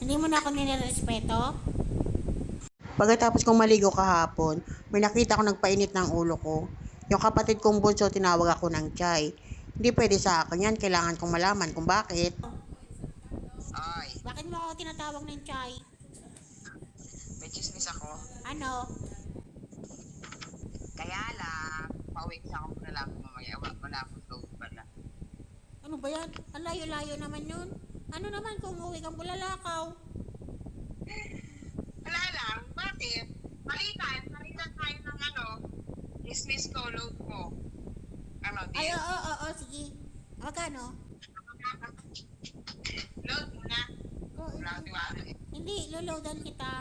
Hindi mo na ako nirerespeto? Pagkatapos kong maligo kahapon, may nakita ko nagpainit ng ulo ko. Yung kapatid kong bunso tinawag ako ng Chay. Hindi pwede sa akin yan, kailangan kong malaman kung bakit. Ay, Bakit mo ako tinatawag ng Chay? may chismis ako. Ano? Kaya lang, pauwi kasi ako muna lang mamaya. Wala akong load pala. Ano ba yan? Ang layo-layo naman yun. Ano naman kung uwi kang Bulalakaw? Wala lang, bakit? Palitan tayo ng chismis ko, load ko. Ano, Ay, deal? oo, sige. Magkano? Load muna. Oh, Wala akong tiwala eh. hindi, loloadan kita.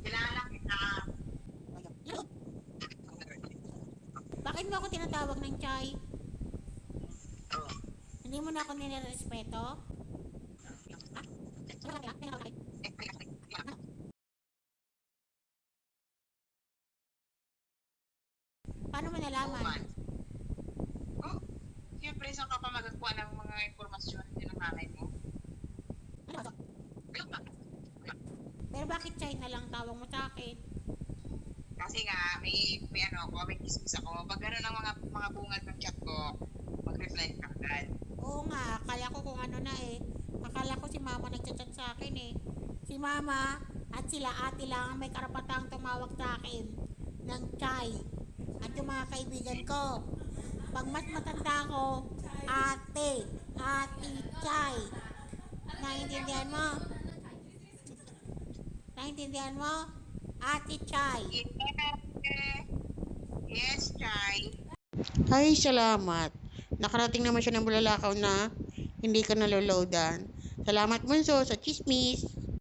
Kilala kita. Bakit mo ako tinatawag ng Chay? Oh. Hindi mo na ako nirerespeto? Paano mo nalaman? Oh, siyempre, saan ka pa magkakuha ng mga impormasyon din ng nanay mo? Pero bakit Chay na lang tawag mo sa akin? Kasi nga, may chismis ako. Pag gano'n ang mga bungad ng chat ko, mag-reply ka agad. Oo nga, akala ko kung ano na eh. Akala ko si mama nagchat-chat sa akin eh. Si mama at sila ate lang ang may karapatang tumawag sa akin ng Chay. At yung mga kaibigan ko, pag mas matanda ko, ate Chay. Naiintindihan mo? Naiintindihan mo? Ate Chay. Yes, Chay. Ay, salamat. Nakarating naman siya ng Bulalakaw na hindi ka naloloadan. Salamat bunso sa chismis.